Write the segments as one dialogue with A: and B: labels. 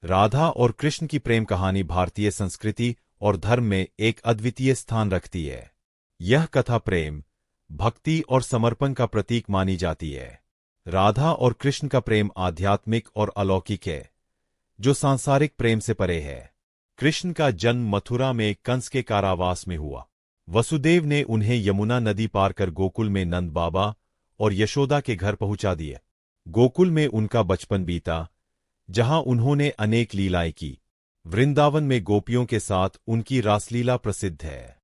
A: राधा और कृष्ण की प्रेम कहानी भारतीय संस्कृति और धर्म में एक अद्वितीय स्थान रखती है। यह कथा प्रेम, भक्ति और समर्पण का प्रतीक मानी जाती है। राधा और कृष्ण का प्रेम आध्यात्मिक और अलौकिक है, जो सांसारिक प्रेम से परे है। कृष्ण का जन्म मथुरा में कंस के कारावास में हुआ। वसुदेव ने उन्हें यमुना नदी पार कर गोकुल में नंद बाबा और यशोदा के घर पहुंचा दिया। गोकुल में उनका बचपन बीता, जहां उन्होंने अनेक लीलाएं की। वृंदावन में गोपियों के साथ उनकी रासलीला प्रसिद्ध है।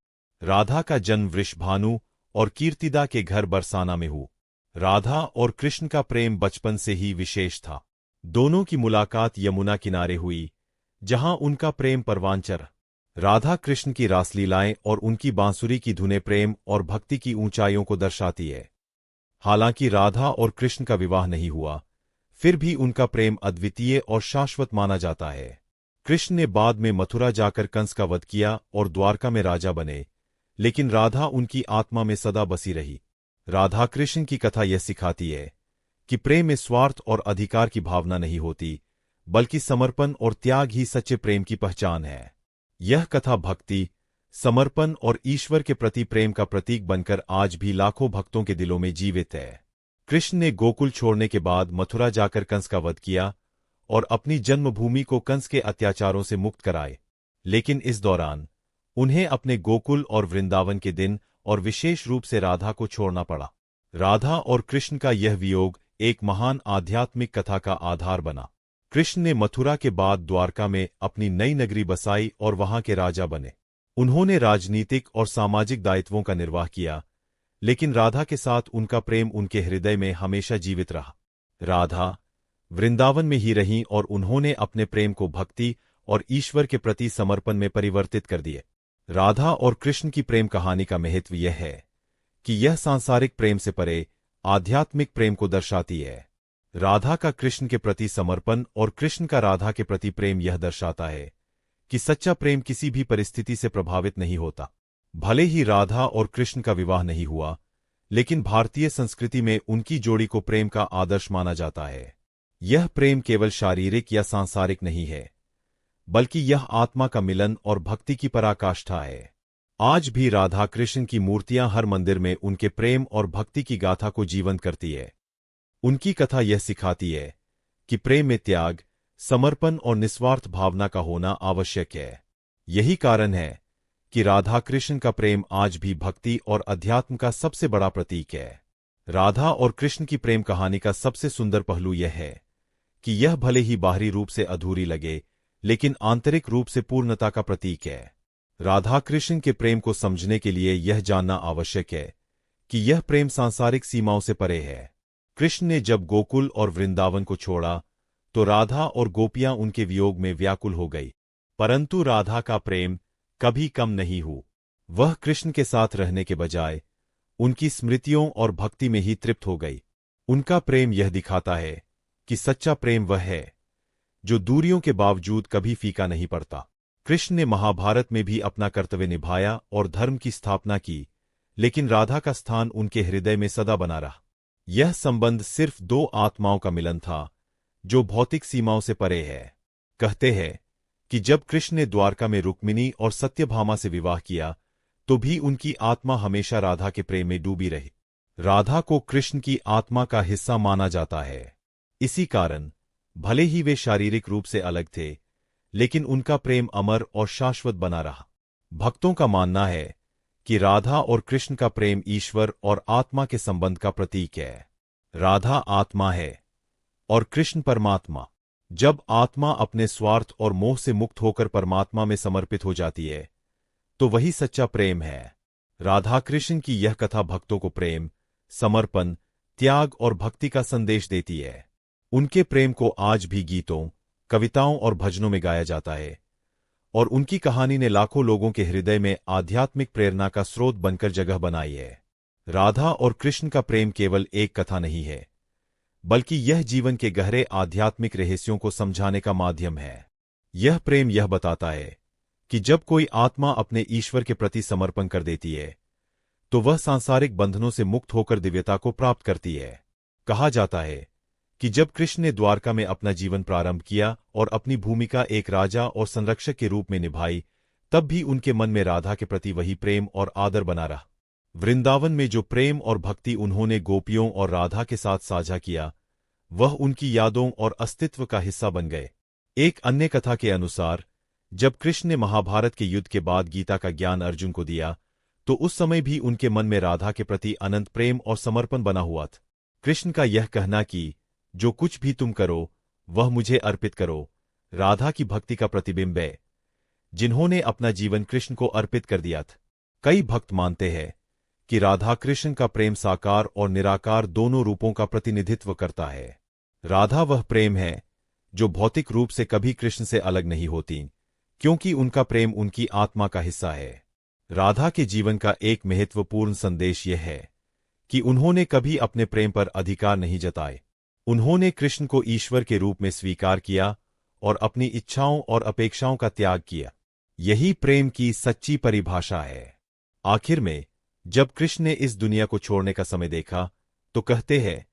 A: राधा का जन्म वृषभानु और कीर्तिदा के घर बरसाना में हुआ। राधा और कृष्ण का प्रेम बचपन से ही विशेष था। दोनों की मुलाकात यमुना किनारे हुई, जहां उनका प्रेम परवान चढ़ा। राधा कृष्ण की रासलीलाएं और उनकी बांसुरी की धुनें प्रेम और भक्ति की ऊंचाइयों को दर्शाती है। हालांकि राधा और कृष्ण का विवाह नहीं हुआ, फिर भी उनका प्रेम अद्वितीय और शाश्वत माना जाता है। कृष्ण ने बाद में मथुरा जाकर कंस का वध किया और द्वारका में राजा बने, लेकिन राधा उनकी आत्मा में सदा बसी रही। राधा कृष्ण की कथा यह सिखाती है कि प्रेम में स्वार्थ और अधिकार की भावना नहीं होती, बल्कि समर्पण और त्याग ही सच्चे प्रेम की पहचान है। यह कथा भक्ति, समर्पण और ईश्वर के प्रति प्रेम का प्रतीक बनकर आज भी लाखों भक्तों के दिलों में जीवित है। कृष्ण ने गोकुल छोड़ने के बाद मथुरा जाकर कंस का वध किया और अपनी जन्मभूमि को कंस के अत्याचारों से मुक्त कराए, लेकिन इस दौरान उन्हें अपने गोकुल और वृंदावन के दिन और विशेष रूप से राधा को छोड़ना पड़ा। राधा और कृष्ण का यह वियोग एक महान आध्यात्मिक कथा का आधार बना। कृष्ण ने मथुरा के बाद द्वारका में अपनी नई नगरी बसाई और वहां के राजा बने। उन्होंने राजनीतिक और सामाजिक दायित्वों का निर्वाह किया, लेकिन राधा के साथ उनका प्रेम उनके हृदय में हमेशा जीवित रहा। राधा वृंदावन में ही रहीं और उन्होंने अपने प्रेम को भक्ति और ईश्वर के प्रति समर्पण में परिवर्तित कर दिए। राधा और कृष्ण की प्रेम कहानी का महत्व यह है कि यह सांसारिक प्रेम से परे आध्यात्मिक प्रेम को दर्शाती है। राधा का कृष्ण के प्रति समर्पण और कृष्ण का राधा के प्रति प्रेम यह दर्शाता है कि सच्चा प्रेम किसी भी परिस्थिति से प्रभावित नहीं होता। भले ही राधा और कृष्ण का विवाह नहीं हुआ, लेकिन भारतीय संस्कृति में उनकी जोड़ी को प्रेम का आदर्श माना जाता है। यह प्रेम केवल शारीरिक या सांसारिक नहीं है, बल्कि यह आत्मा का मिलन और भक्ति की पराकाष्ठा है। आज भी राधा कृष्ण की मूर्तियां हर मंदिर में उनके प्रेम और भक्ति की गाथा को जीवंत करती है। उनकी कथा यह सिखाती है कि प्रेम में त्याग, समर्पण और निस्वार्थ भावना का होना आवश्यक है। यही कारण है कि राधा कृष्ण का प्रेम आज भी भक्ति और अध्यात्म का सबसे बड़ा प्रतीक है। राधा और कृष्ण की प्रेम कहानी का सबसे सुंदर पहलू यह है कि यह भले ही बाहरी रूप से अधूरी लगे, लेकिन आंतरिक रूप से पूर्णता का प्रतीक है। राधा कृष्ण के प्रेम को समझने के लिए यह जानना आवश्यक है कि यह प्रेम सांसारिक सीमाओं से परे है। कृष्ण ने जब गोकुल और वृंदावन को छोड़ा, तो राधा और गोपियां उनके वियोग में व्याकुल हो गई, परंतु राधा का प्रेम कभी कम नहीं हुआ। वह कृष्ण के साथ रहने के बजाय उनकी स्मृतियों और भक्ति में ही तृप्त हो गई। उनका प्रेम यह दिखाता है कि सच्चा प्रेम वह है जो दूरियों के बावजूद कभी फीका नहीं पड़ता। कृष्ण ने महाभारत में भी अपना कर्तव्य निभाया और धर्म की स्थापना की, लेकिन राधा का स्थान उनके हृदय में सदा बना रहा। यह संबंध सिर्फ दो आत्माओं का मिलन था, जो भौतिक सीमाओं से परे है। कहते हैं कि जब कृष्ण ने द्वारका में रुक्मिणी और सत्यभामा से विवाह किया, तो भी उनकी आत्मा हमेशा राधा के प्रेम में डूबी रही। राधा को कृष्ण की आत्मा का हिस्सा माना जाता है। इसी कारण भले ही वे शारीरिक रूप से अलग थे, लेकिन उनका प्रेम अमर और शाश्वत बना रहा। भक्तों का मानना है कि राधा और कृष्ण का प्रेम ईश्वर और आत्मा के संबंध का प्रतीक है। राधा आत्मा है और कृष्ण परमात्मा। जब आत्मा अपने स्वार्थ और मोह से मुक्त होकर परमात्मा में समर्पित हो जाती है, तो वही सच्चा प्रेम है। राधा कृष्ण की यह कथा भक्तों को प्रेम, समर्पण, त्याग और भक्ति का संदेश देती है। उनके प्रेम को आज भी गीतों, कविताओं और भजनों में गाया जाता है, और उनकी कहानी ने लाखों लोगों के हृदय में आध्यात्मिक प्रेरणा का स्रोत बनकर जगह बनाई है। राधा और कृष्ण का प्रेम केवल एक कथा नहीं है, बल्कि यह जीवन के गहरे आध्यात्मिक रहस्यों को समझाने का माध्यम है। यह प्रेम यह बताता है कि जब कोई आत्मा अपने ईश्वर के प्रति समर्पण कर देती है, तो वह सांसारिक बंधनों से मुक्त होकर दिव्यता को प्राप्त करती है। कहा जाता है कि जब कृष्ण ने द्वारका में अपना जीवन प्रारंभ किया और अपनी भूमिका एक राजा और संरक्षक के रूप में निभाई, तब भी उनके मन में राधा के प्रति वही प्रेम और आदर बना रहा। वृंदावन में जो प्रेम और भक्ति उन्होंने गोपियों और राधा के साथ साझा किया, वह उनकी यादों और अस्तित्व का हिस्सा बन गए। एक अन्य कथा के अनुसार, जब कृष्ण ने महाभारत के युद्ध के बाद गीता का ज्ञान अर्जुन को दिया, तो उस समय भी उनके मन में राधा के प्रति अनंत प्रेम और समर्पण बना हुआ था। कृष्ण का यह कहना कि जो कुछ भी तुम करो, वह मुझे अर्पित करो, राधा की भक्ति का प्रतिबिंब है, जिन्होंने अपना जीवन कृष्ण को अर्पित कर दिया था। कई भक्त मानते हैं कि राधा कृष्ण का प्रेम साकार और निराकार दोनों रूपों का प्रतिनिधित्व करता है। राधा वह प्रेम है जो भौतिक रूप से कभी कृष्ण से अलग नहीं होती, क्योंकि उनका प्रेम उनकी आत्मा का हिस्सा है। राधा के जीवन का एक महत्वपूर्ण संदेश यह है कि उन्होंने कभी अपने प्रेम पर अधिकार नहीं जताए। उन्होंने कृष्ण को ईश्वर के रूप में स्वीकार किया और अपनी इच्छाओं और अपेक्षाओं का त्याग किया। यही प्रेम की सच्ची परिभाषा है। आखिर में जब कृष्ण ने इस दुनिया को छोड़ने का समय देखा, तो कहते हैं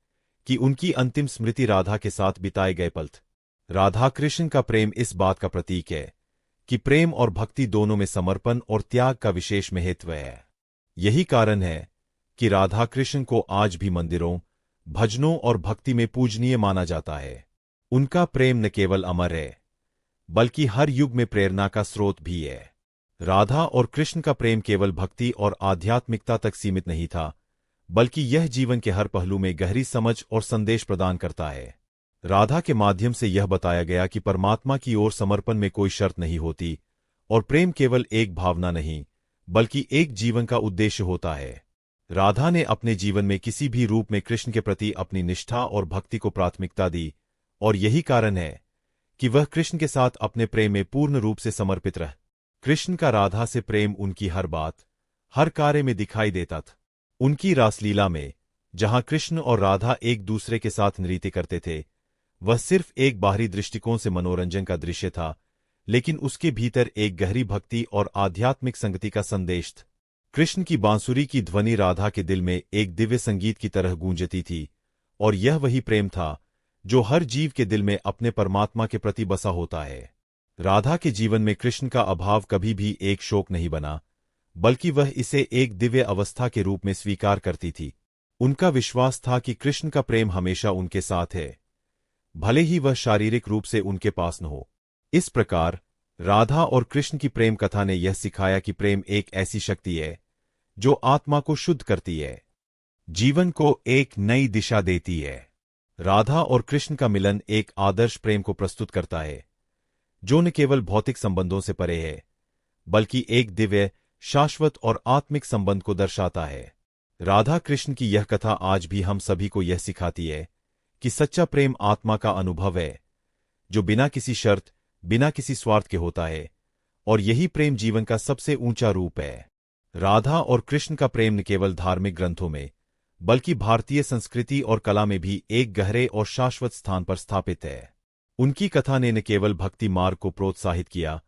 A: कि उनकी अंतिम स्मृति राधा के साथ बिताए गए पल थे। राधा कृष्ण का प्रेम इस बात का प्रतीक है कि प्रेम और भक्ति दोनों में समर्पण और त्याग का विशेष महत्व है। यही कारण है कि राधा कृष्ण को आज भी मंदिरों, भजनों और भक्ति में पूजनीय माना जाता है। उनका प्रेम न केवल अमर है, बल्कि हर युग में प्रेरणा का स्रोत भी है। राधा और कृष्ण का प्रेम केवल भक्ति और आध्यात्मिकता तक सीमित नहीं था, बल्कि यह जीवन के हर पहलू में गहरी समझ और संदेश प्रदान करता है। राधा के माध्यम से यह बताया गया कि परमात्मा की ओर समर्पण में कोई शर्त नहीं होती और प्रेम केवल एक भावना नहीं, बल्कि एक जीवन का उद्देश्य होता है। राधा ने अपने जीवन में किसी भी रूप में कृष्ण के प्रति अपनी निष्ठा और भक्ति को प्राथमिकता दी, और यही कारण है कि वह कृष्ण के साथ अपने प्रेम में पूर्ण रूप से समर्पित रह। कृष्ण का राधा से प्रेम उनकी हर बात, हर कार्य में दिखाई देता था। उनकी रासलीला में, जहां कृष्ण और राधा एक दूसरे के साथ नृत्य करते थे, वह सिर्फ एक बाहरी दृष्टिकोण से मनोरंजन का दृश्य था, लेकिन उसके भीतर एक गहरी भक्ति और आध्यात्मिक संगति का संदेश था। कृष्ण की बांसुरी की ध्वनि राधा के दिल में एक दिव्य संगीत की तरह गूंजती थी, और यह वही प्रेम था जो हर जीव के दिल में अपने परमात्मा के प्रति बसा होता है। राधा के जीवन में कृष्ण का अभाव कभी भी एक शोक नहीं बना, बल्कि वह इसे एक दिव्य अवस्था के रूप में स्वीकार करती थी। उनका विश्वास था कि कृष्ण का प्रेम हमेशा उनके साथ है, भले ही वह शारीरिक रूप से उनके पास न हो। इस प्रकार राधा और कृष्ण की प्रेम कथा ने यह सिखाया कि प्रेम एक ऐसी शक्ति है जो आत्मा को शुद्ध करती है, जीवन को एक नई दिशा देती है। राधा और कृष्ण का मिलन एक आदर्श प्रेम को प्रस्तुत करता है, जो न केवल भौतिक संबंधों से परे है, बल्कि एक दिव्य, शाश्वत और आत्मिक संबंध को दर्शाता है। राधा कृष्ण की यह कथा आज भी हम सभी को यह सिखाती है कि सच्चा प्रेम आत्मा का अनुभव है, जो बिना किसी शर्त, बिना किसी स्वार्थ के होता है, और यही प्रेम जीवन का सबसे ऊंचा रूप है। राधा और कृष्ण का प्रेम न केवल धार्मिक ग्रंथों में, बल्कि भारतीय संस्कृति और कला में भी एक गहरे और शाश्वत स्थान पर स्थापित है। उनकी कथा ने न केवल भक्ति मार्ग को प्रोत्साहित किया,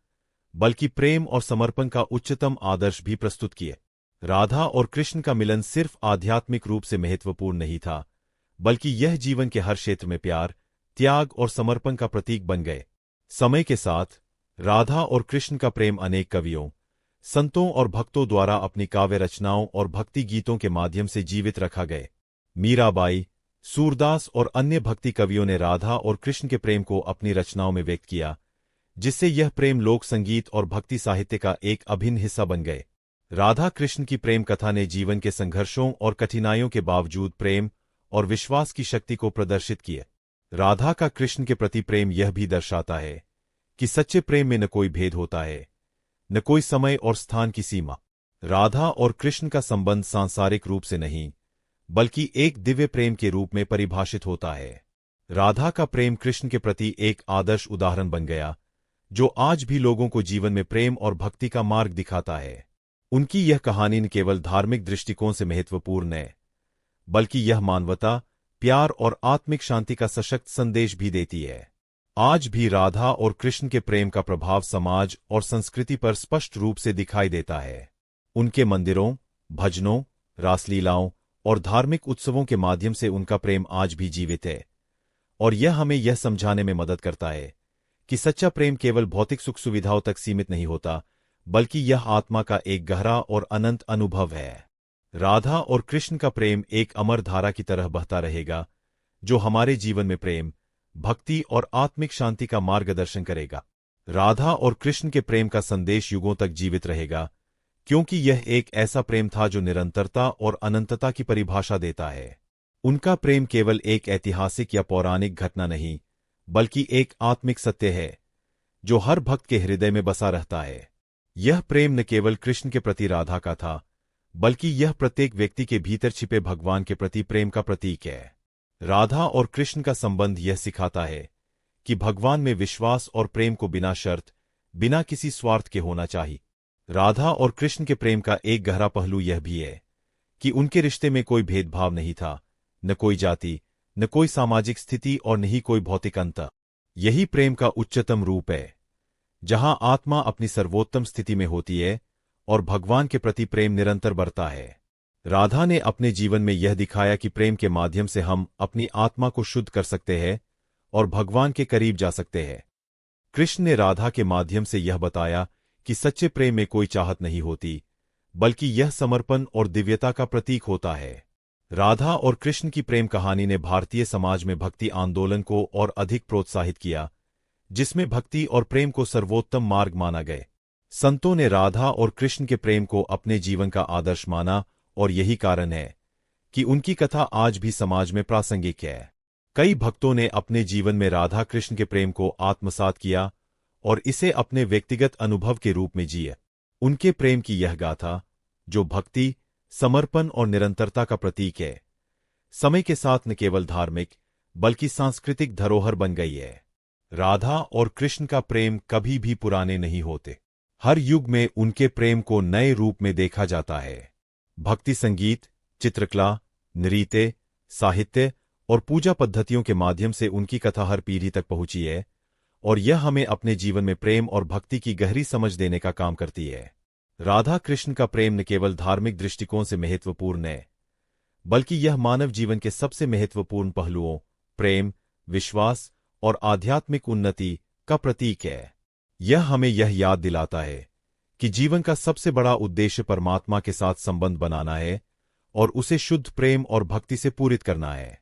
A: बल्कि प्रेम और समर्पण का उच्चतम आदर्श भी प्रस्तुत किए। राधा और कृष्ण का मिलन सिर्फ आध्यात्मिक रूप से महत्वपूर्ण नहीं था, बल्कि यह जीवन के हर क्षेत्र में प्यार, त्याग और समर्पण का प्रतीक बन गए। समय के साथ राधा और कृष्ण का प्रेम अनेक कवियों, संतों और भक्तों द्वारा अपनी काव्य रचनाओं और भक्ति गीतों के माध्यम से जीवित रखा गए। मीराबाई, सूरदास और अन्य भक्ति कवियों ने राधा और कृष्ण के प्रेम को अपनी रचनाओं में व्यक्त किया, जिससे यह प्रेम लोक संगीत और भक्ति साहित्य का एक अभिन्न हिस्सा बन गए। राधा कृष्ण की प्रेम कथा ने जीवन के संघर्षों और कठिनाइयों के बावजूद प्रेम और विश्वास की शक्ति को प्रदर्शित किया। राधा का कृष्ण के प्रति प्रेम यह भी दर्शाता है कि सच्चे प्रेम में न कोई भेद होता है, न कोई समय और स्थान की सीमा। राधा और कृष्ण का संबंध सांसारिक रूप से नहीं, बल्कि एक दिव्य प्रेम के रूप में परिभाषित होता है। राधा का प्रेम कृष्ण के प्रति एक आदर्श उदाहरण बन गया, जो आज भी लोगों को जीवन में प्रेम और भक्ति का मार्ग दिखाता है। उनकी यह कहानी न केवल धार्मिक दृष्टिकोण से महत्वपूर्ण है, बल्कि यह मानवता, प्यार और आत्मिक शांति का सशक्त संदेश भी देती है। आज भी राधा और कृष्ण के प्रेम का प्रभाव समाज और संस्कृति पर स्पष्ट रूप से दिखाई देता है। उनके मंदिरों, भजनों, रासलीलाओं और धार्मिक उत्सवों के माध्यम से उनका प्रेम आज भी जीवित है, और यह हमें यह समझाने में मदद करता है कि सच्चा प्रेम केवल भौतिक सुख सुविधाओं तक सीमित नहीं होता, बल्कि यह आत्मा का एक गहरा और अनंत अनुभव है। राधा और कृष्ण का प्रेम एक अमर धारा की तरह बहता रहेगा, जो हमारे जीवन में प्रेम, भक्ति और आत्मिक शांति का मार्गदर्शन करेगा। राधा और कृष्ण के प्रेम का संदेश युगों तक जीवित रहेगा, क्योंकि यह एक ऐसा प्रेम था जो निरंतरता और अनंतता की परिभाषा देता है। उनका प्रेम केवल एक ऐतिहासिक या पौराणिक घटना नहीं, बल्कि एक आत्मिक सत्य है जो हर भक्त के हृदय में बसा रहता है। यह प्रेम न केवल कृष्ण के प्रति राधा का था, बल्कि यह प्रत्येक व्यक्ति के भीतर छिपे भगवान के प्रति प्रेम का प्रतीक है। राधा और कृष्ण का संबंध यह सिखाता है कि भगवान में विश्वास और प्रेम को बिना शर्त, बिना किसी स्वार्थ के होना चाहिए। राधा और कृष्ण के प्रेम का एक गहरा पहलू यह भी है कि उनके रिश्ते में कोई भेदभाव नहीं था, न कोई जाति, न कोई सामाजिक स्थिति और न ही कोई भौतिक अंतर। यही प्रेम का उच्चतम रूप है, जहां आत्मा अपनी सर्वोत्तम स्थिति में होती है और भगवान के प्रति प्रेम निरंतर बढ़ता है। राधा ने अपने जीवन में यह दिखाया कि प्रेम के माध्यम से हम अपनी आत्मा को शुद्ध कर सकते हैं और भगवान के करीब जा सकते हैं। कृष्ण ने राधा के माध्यम से यह बताया कि सच्चे प्रेम में कोई चाहत नहीं होती, बल्कि यह समर्पण और दिव्यता का प्रतीक होता है। राधा और कृष्ण की प्रेम कहानी ने भारतीय समाज में भक्ति आंदोलन को और अधिक प्रोत्साहित किया, जिसमें भक्ति और प्रेम को सर्वोत्तम मार्ग माना गया। संतों ने राधा और कृष्ण के प्रेम को अपने जीवन का आदर्श माना, और यही कारण है कि उनकी कथा आज भी समाज में प्रासंगिक है। कई भक्तों ने अपने जीवन में राधा कृष्ण के प्रेम को आत्मसात किया और इसे अपने व्यक्तिगत अनुभव के रूप में जिए। उनके प्रेम की यह गाथा, जो भक्ति, समर्पण और निरंतरता का प्रतीक है, समय के साथ न केवल धार्मिक बल्कि सांस्कृतिक धरोहर बन गई है। राधा और कृष्ण का प्रेम कभी भी पुराने नहीं होते। हर युग में उनके प्रेम को नए रूप में देखा जाता है। भक्ति संगीत, चित्रकला, नृत्य, साहित्य और पूजा पद्धतियों के माध्यम से उनकी कथा हर पीढ़ी तक पहुंची है, और यह हमें अपने जीवन में प्रेम और भक्ति की गहरी समझ देने का काम करती है। राधा कृष्ण का प्रेम न केवल धार्मिक दृष्टिकोण से महत्वपूर्ण है, बल्कि यह मानव जीवन के सबसे महत्वपूर्ण पहलुओं, प्रेम, विश्वास और आध्यात्मिक उन्नति का प्रतीक है। यह हमें यह याद दिलाता है कि जीवन का सबसे बड़ा उद्देश्य परमात्मा के साथ संबंध बनाना है और उसे शुद्ध प्रेम और भक्ति से पूरित करना है।